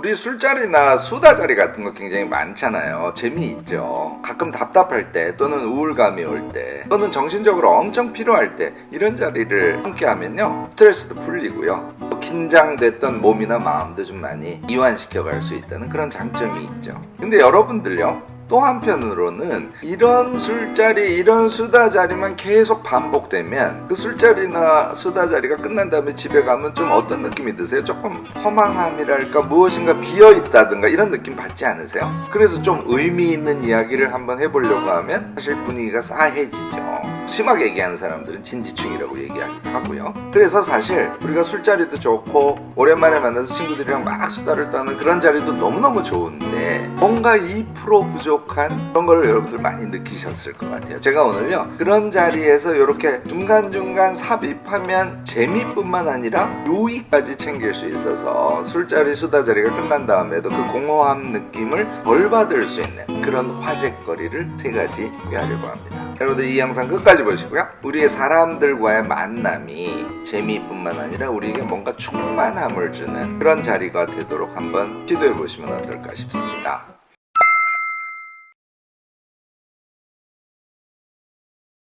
우리 술자리나 수다자리 같은 거 굉장히 많잖아요. 재미있죠. 가끔 답답할 때 또는 우울감이 올 때 또는 정신적으로 엄청 피로할 때 이런 자리를 함께 하면요, 스트레스도 풀리고요, 긴장됐던 몸이나 마음도 좀 많이 이완시켜 갈 수 있다는 그런 장점이 있죠. 근데 여러분들요, 또 한편으로는 이런 술자리, 이런 수다자리만 계속 반복되면 그 술자리나 수다자리가 끝난 다음에 집에 가면 좀 어떤 느낌이 드세요? 조금 허망함이랄까, 무엇인가 비어있다든가 이런 느낌 받지 않으세요? 그래서 좀 의미 있는 이야기를 한번 해보려고 하면 사실 분위기가 싸해지죠. 심하게 얘기하는 사람들은 진지충이라고 얘기하기도 하고요. 그래서 사실 우리가 술자리도 좋고 오랜만에 만나서 친구들이랑 막 수다를 떠는 그런 자리도 너무너무 좋은데 뭔가 2% 부족한 그런 걸 여러분들 많이 느끼셨을 것 같아요. 제가 오늘요, 그런 자리에서 이렇게 중간중간 삽입하면 재미뿐만 아니라 유의까지 챙길 수 있어서 술자리 수다자리가 끝난 다음에도 그 공허함 느낌을 덜 받을 수 있는 그런 화제거리를 3가지 소개하려고 합니다. 여러분들 이 영상 끝까지 보시고요, 우리의 사람들과의 만남이 재미뿐만 아니라 우리에게 뭔가 충만함을 주는 그런 자리가 되도록 한번 시도해 보시면 어떨까 싶습니다.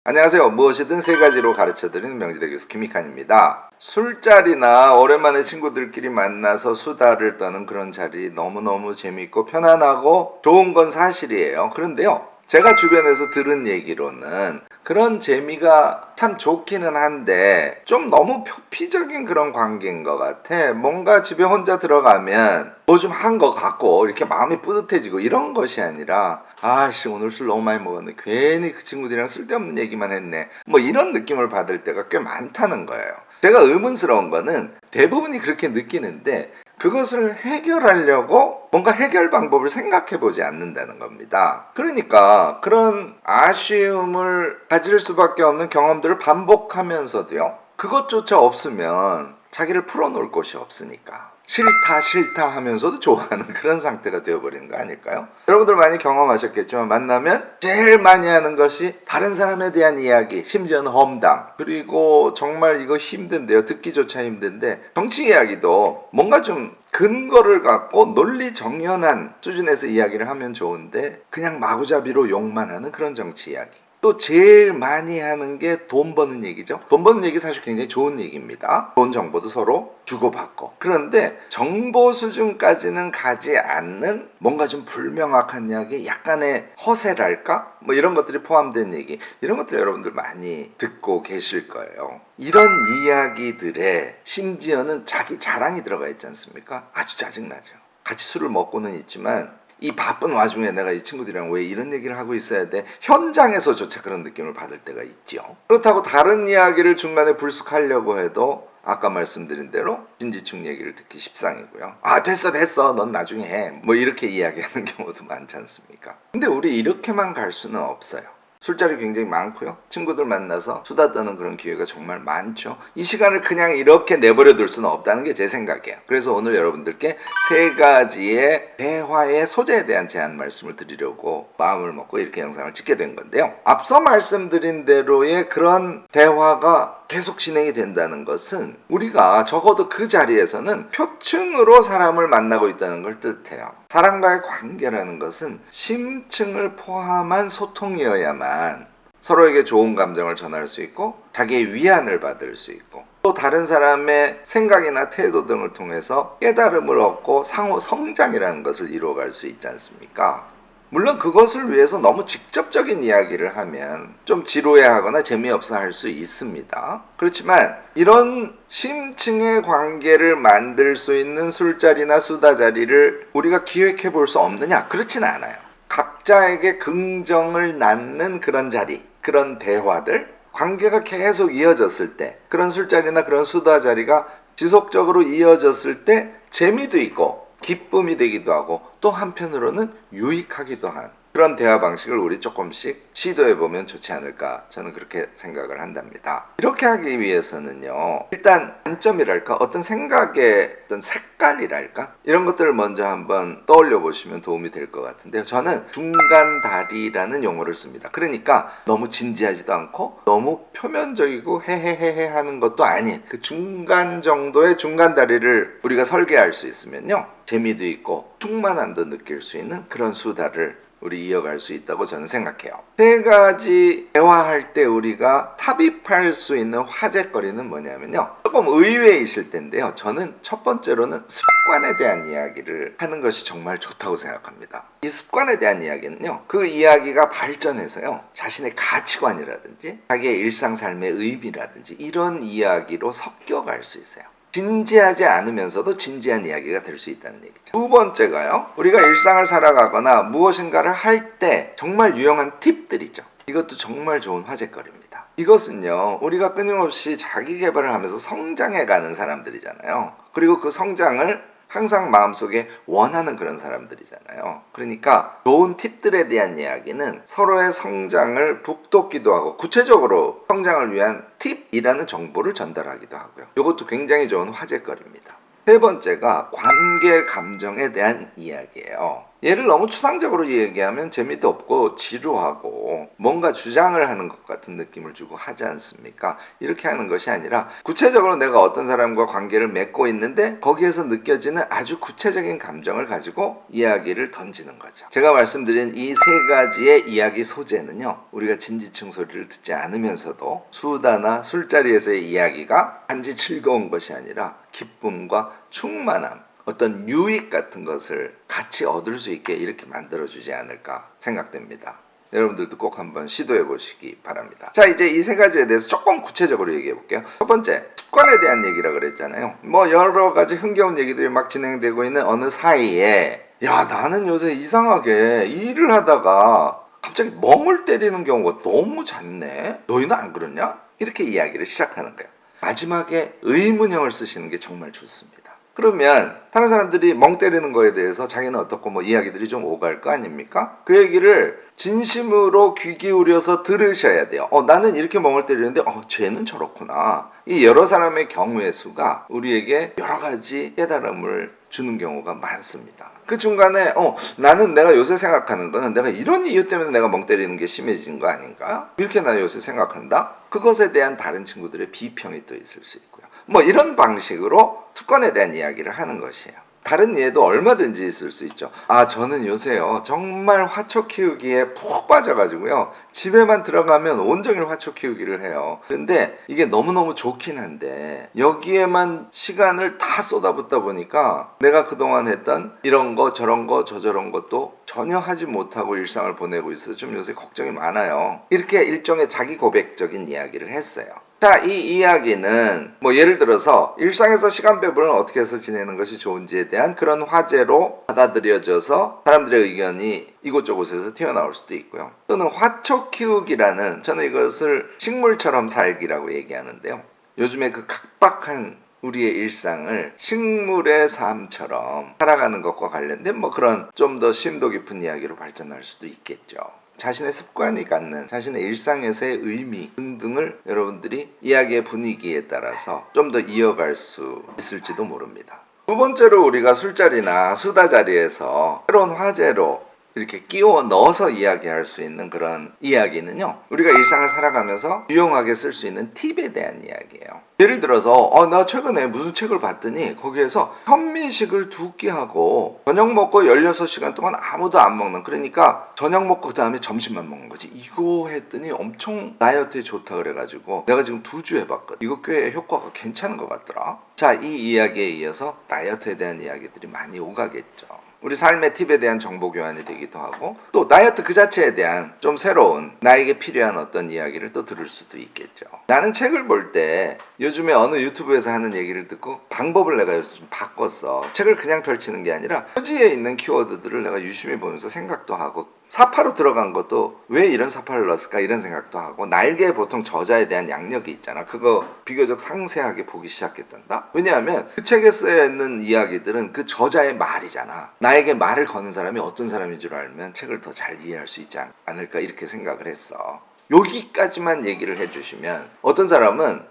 안녕하세요. 무엇이든 3가지로 가르쳐드리는 명지대 교수 김익환입니다. 술자리나 오랜만에 친구들끼리 만나서 수다를 떠는 그런 자리 너무너무 재미있고 편안하고 좋은 건 사실이에요. 그런데요, 제가 주변에서 들은 얘기로는 그런 재미가 참 좋기는 한데 좀 너무 표피적인 그런 관계인 것 같아. 뭔가 집에 혼자 들어가면 뭐 좀 한 것 같고 이렇게 마음이 뿌듯해지고 이런 것이 아니라, 아씨 오늘 술 너무 많이 먹었네, 괜히 그 친구들이랑 쓸데없는 얘기만 했네, 뭐 이런 느낌을 받을 때가 꽤 많다는 거예요. 제가 의문스러운 거는 대부분이 그렇게 느끼는데 그것을 해결하려고 뭔가 해결 방법을 생각해 보지 않는다는 겁니다. 그러니까 그런 아쉬움을 가질 수밖에 없는 경험들을 반복하면서도요, 그것조차 없으면 자기를 풀어놓을 곳이 없으니까 싫다 하면서도 좋아하는 그런 상태가 되어버리는 거 아닐까요? 여러분들 많이 경험하셨겠지만 만나면 제일 많이 하는 것이 다른 사람에 대한 이야기, 심지어는 험담, 그리고 정말 이거 힘든데요, 듣기조차 힘든데 정치 이야기도 뭔가 좀 근거를 갖고 논리 정연한 수준에서 이야기를 하면 좋은데 그냥 마구잡이로 욕만 하는 그런 정치 이야기. 또 제일 많이 하는 게 돈 버는 얘기죠. 돈 버는 얘기 사실 굉장히 좋은 얘기입니다. 좋은 정보도 서로 주고받고. 그런데 정보 수준까지는 가지 않는 뭔가 좀 불명확한 이야기, 약간의 허세랄까? 뭐 이런 것들이 포함된 얘기, 이런 것들 여러분들 많이 듣고 계실 거예요. 이런 이야기들에 심지어는 자기 자랑이 들어가 있지 않습니까? 아주 짜증나죠. 같이 술을 먹고는 있지만 이 바쁜 와중에 내가 이 친구들이랑 왜 이런 얘기를 하고 있어야 돼? 현장에서조차 그런 느낌을 받을 때가 있죠. 그렇다고 다른 이야기를 중간에 불쑥하려고 해도 아까 말씀드린 대로 진지충 얘기를 듣기 십상이고요. 아 됐어 넌 나중에 해, 뭐 이렇게 이야기하는 경우도 많지 않습니까? 근데 우리 이렇게만 갈 수는 없어요. 술자리 굉장히 많고요, 친구들 만나서 수다 떠는 그런 기회가 정말 많죠. 이 시간을 그냥 이렇게 내버려 둘 수는 없다는 게 제 생각이에요. 그래서 오늘 여러분들께 3가지의 대화의 소재에 대한 제안 말씀을 드리려고 마음을 먹고 이렇게 영상을 찍게 된 건데요, 앞서 말씀드린 대로의 그런 대화가 계속 진행이 된다는 것은 우리가 적어도 그 자리에서는 표층으로 사람을 만나고 있다는 걸 뜻해요. 사람과의 관계라는 것은 심층을 포함한 소통이어야만 서로에게 좋은 감정을 전할 수 있고 자기의 위안을 받을 수 있고 또 다른 사람의 생각이나 태도 등을 통해서 깨달음을 얻고 상호 성장이라는 것을 이루어갈 수 있지 않습니까? 물론 그것을 위해서 너무 직접적인 이야기를 하면 좀 지루해하거나 재미없어 할 수 있습니다. 그렇지만 이런 심층의 관계를 만들 수 있는 술자리나 수다자리를 우리가 기획해 볼 수 없느냐? 그렇진 않아요. 각자에게 긍정을 낳는 그런 자리, 그런 대화들, 관계가 계속 이어졌을 때, 그런 술자리나 그런 수다자리가 지속적으로 이어졌을 때 재미도 있고 기쁨이 되기도 하고 또 한편으로는 유익하기도 한 그런 대화 방식을 우리 조금씩 시도해보면 좋지 않을까, 저는 그렇게 생각을 한답니다. 이렇게 하기 위해서는요, 일단 관점이랄까, 어떤 생각의 어떤 색깔이랄까, 이런 것들을 먼저 한번 떠올려 보시면 도움이 될 것 같은데요. 저는 중간다리라는 용어를 씁니다. 그러니까 너무 진지하지도 않고 너무 표면적이고 헤헤헤헤 하는 것도 아닌 그 중간 정도의 중간다리를 우리가 설계할 수 있으면요, 재미도 있고 충만함도 느낄 수 있는 그런 수다를 우리 이어갈 수 있다고 저는 생각해요. 세 가지 대화할 때 우리가 삽입할 수 있는 화제거리는 뭐냐면요, 조금 의외이실 텐데요, 저는 첫 번째로는 습관에 대한 이야기를 하는 것이 정말 좋다고 생각합니다. 이 습관에 대한 이야기는요, 그 이야기가 발전해서요, 자신의 가치관이라든지 자기의 일상 삶의 의미라든지 이런 이야기로 섞여갈 수 있어요. 진지하지 않으면서도 진지한 이야기가 될 수 있다는 얘기죠. 두 번째가요, 우리가 일상을 살아가거나 무엇인가를 할 때 정말 유용한 팁들이죠. 이것도 정말 좋은 화제거리입니다. 이것은요, 우리가 끊임없이 자기 개발을 하면서 성장해가는 사람들이잖아요. 그리고 그 성장을 항상 마음속에 원하는 그런 사람들이잖아요. 그러니까 좋은 팁들에 대한 이야기는 서로의 성장을 북돋기도 하고 구체적으로 성장을 위한 팁이라는 정보를 전달하기도 하고요. 이것도 굉장히 좋은 화제거리입니다. 세 번째가 관계 감정에 대한 이야기예요. 얘를 너무 추상적으로 얘기하면 재미도 없고 지루하고 뭔가 주장을 하는 것 같은 느낌을 주고 하지 않습니까? 이렇게 하는 것이 아니라 구체적으로 내가 어떤 사람과 관계를 맺고 있는데 거기에서 느껴지는 아주 구체적인 감정을 가지고 이야기를 던지는 거죠. 제가 말씀드린 이 세 가지의 이야기 소재는요, 우리가 진지충 소리를 듣지 않으면서도 수다나 술자리에서의 이야기가 단지 즐거운 것이 아니라 기쁨과 충만함, 어떤 유익 같은 것을 같이 얻을 수 있게 이렇게 만들어주지 않을까 생각됩니다. 여러분들도 꼭 한번 시도해 보시기 바랍니다. 자, 이제 이 세 가지에 대해서 조금 구체적으로 얘기해 볼게요. 첫 번째, 습관에 대한 얘기라 그랬잖아요. 뭐 여러 가지 흥겨운 얘기들이 막 진행되고 있는 어느 사이에, 야, 나는 요새 이상하게 일을 하다가 갑자기 멍을 때리는 경우가 너무 잦네. 너희는 안 그러냐? 이렇게 이야기를 시작하는 거예요. 마지막에 의문형을 쓰시는 게 정말 좋습니다. 그러면 다른 사람들이 멍 때리는 거에 대해서 자기는 어떻고 뭐 이야기들이 좀 오갈 거 아닙니까? 그 얘기를 진심으로 귀 기울여서 들으셔야 돼요. 나는 이렇게 멍을 때리는데 쟤는 저렇구나. 이 여러 사람의 경우의 수가 우리에게 여러 가지 깨달음을 주는 경우가 많습니다. 그 중간에 나는 내가 요새 생각하는 거는 내가 이런 이유 때문에 내가 멍 때리는 게 심해진 거 아닌가? 이렇게 나 요새 생각한다? 그것에 대한 다른 친구들의 비평이 또 있을 수 있고요. 뭐 이런 방식으로 습관에 대한 이야기를 하는 것이에요. 다른 예도 얼마든지 있을 수 있죠. 저는 요새요, 정말 화초 키우기에 푹 빠져가지고요, 집에만 들어가면 온종일 화초 키우기를 해요. 그런데 이게 너무너무 좋긴 한데 여기에만 시간을 다 쏟아붓다 보니까 내가 그동안 했던 이런 거 저런 거 저저런 것도 전혀 하지 못하고 일상을 보내고 있어서 좀 요새 걱정이 많아요. 이렇게 일종의 자기 고백적인 이야기를 했어요. 자, 이 이야기는 뭐 예를 들어서 일상에서 시간 배분을 어떻게 해서 지내는 것이 좋은지에 대한 그런 화제로 받아들여져서 사람들의 의견이 이곳저곳에서 튀어나올 수도 있고요. 또는 화초 키우기라는, 저는 이것을 식물처럼 살기라고 얘기하는데요. 요즘에 그 각박한 우리의 일상을 식물의 삶처럼 살아가는 것과 관련된 뭐 그런 좀 더 심도 깊은 이야기로 발전할 수도 있겠죠. 자신의 습관이 갖는 자신의 일상에서의 의미 등등을 여러분들이 이야기의 분위기에 따라서 좀 더 이어갈 수 있을지도 모릅니다. 두 번째로 우리가 술자리나 수다 자리에서 새로운 화제로 이렇게 끼워 넣어서 이야기할 수 있는 그런 이야기는요, 우리가 일상을 살아가면서 유용하게 쓸 수 있는 팁에 대한 이야기예요. 예를 들어서 나 최근에 무슨 책을 봤더니 거기에서 현미식을 2끼 하고 저녁 먹고 16시간 동안 아무도 안 먹는, 그러니까 저녁 먹고 그 다음에 점심만 먹는 거지, 이거 했더니 엄청 다이어트에 좋다 그래가지고 내가 지금 2주 해봤거든. 이거 꽤 효과가 괜찮은 것 같더라. 자, 이 이야기에 이어서 다이어트에 대한 이야기들이 많이 오가겠죠. 우리 삶의 팁에 대한 정보 교환이 되기도 하고, 또 다이어트 그 자체에 대한 좀 새로운 나에게 필요한 어떤 이야기를 또 들을 수도 있겠죠. 나는 책을 볼 때 요즘에 어느 유튜브에서 하는 얘기를 듣고 방법을 내가 요새 좀 바꿨어. 책을 그냥 펼치는 게 아니라 표지에 있는 키워드들을 내가 유심히 보면서 생각도 하고 사파로 들어간 것도 왜 이런 사파를 넣었을까 이런 생각도 하고, 날개에 보통 저자에 대한 양력이 있잖아. 그거 비교적 상세하게 보기 시작했단다. 왜냐하면 그 책에 쓰여 있는 이야기들은 그 저자의 말이잖아. 나에게 말을 거는 사람이 어떤 사람인 줄 알면 책을 더 잘 이해할 수 있지 않을까 이렇게 생각을 했어. 여기까지만 얘기를 해주시면 어떤 사람은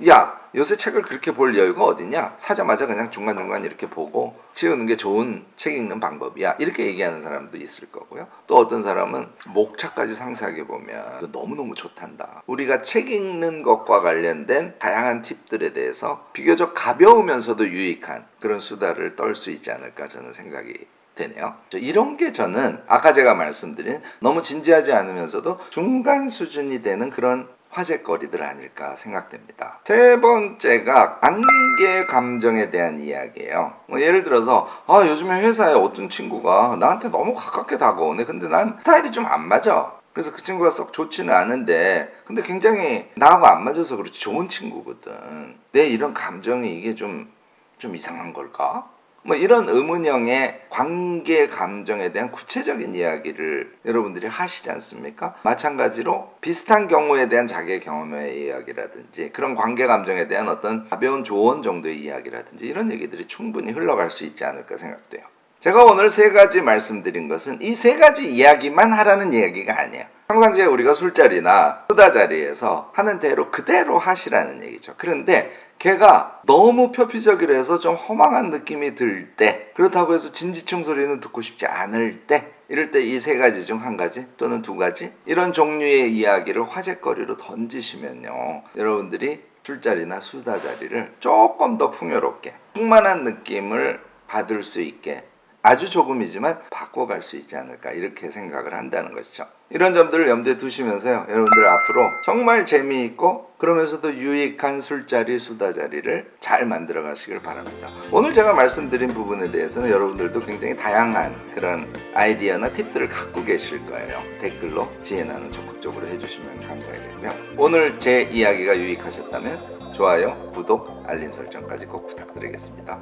야 요새 책을 그렇게 볼 여유가 어딨냐, 사자마자 그냥 중간중간 이렇게 보고 치우는 게 좋은 책 읽는 방법이야 이렇게 얘기하는 사람도 있을 거고요. 또 어떤 사람은 목차까지 상세하게 보면 너무너무 좋단다. 우리가 책 읽는 것과 관련된 다양한 팁들에 대해서 비교적 가벼우면서도 유익한 그런 수다를 떨 수 있지 않을까 저는 생각이 되네요. 이런 게 저는 아까 제가 말씀드린 너무 진지하지 않으면서도 중간 수준이 되는 그런 화제거리들 아닐까 생각됩니다. 세 번째가 관계 감정에 대한 이야기예요. 예를 들어서 요즘에 회사에 어떤 친구가 나한테 너무 가깝게 다가오네. 근데 난 스타일이 좀 안 맞아. 그래서 그 친구가 썩 좋지는 않은데 근데 굉장히 나하고 안 맞아서 그렇지 좋은 친구거든. 내 이런 감정이 이게 좀 이상한 걸까? 이런 의문형의 관계 감정에 대한 구체적인 이야기를 여러분들이 하시지 않습니까? 마찬가지로 비슷한 경우에 대한 자기의 경험의 이야기라든지 그런 관계 감정에 대한 어떤 가벼운 조언 정도의 이야기라든지 이런 얘기들이 충분히 흘러갈 수 있지 않을까 생각돼요. 제가 오늘 세 가지 말씀드린 것은 이 세 가지 이야기만 하라는 이야기가 아니에요. 평상시에 우리가 술자리나 수다 자리에서 하는 대로 그대로 하시라는 얘기죠. 그런데 걔가 너무 표피적이라 해서 좀 허망한 느낌이 들 때, 그렇다고 해서 진지충 소리는 듣고 싶지 않을 때, 이럴 때 이 세 가지 중 한 가지 또는 두 가지 이런 종류의 이야기를 화제거리로 던지시면요, 여러분들이 술자리나 수다 자리를 조금 더 풍요롭게 충만한 느낌을 받을 수 있게 아주 조금이지만 바꿔갈 수 있지 않을까 이렇게 생각을 한다는 것이죠. 이런 점들을 염두에 두시면서요, 여러분들 앞으로 정말 재미있고 그러면서도 유익한 술자리 수다자리를 잘 만들어 가시길 바랍니다. 오늘 제가 말씀드린 부분에 대해서는 여러분들도 굉장히 다양한 그런 아이디어나 팁들을 갖고 계실 거예요. 댓글로 지혜 나눔 적극적으로 해주시면 감사하겠고요. 오늘 제 이야기가 유익하셨다면 좋아요, 구독, 알림 설정까지 꼭 부탁드리겠습니다.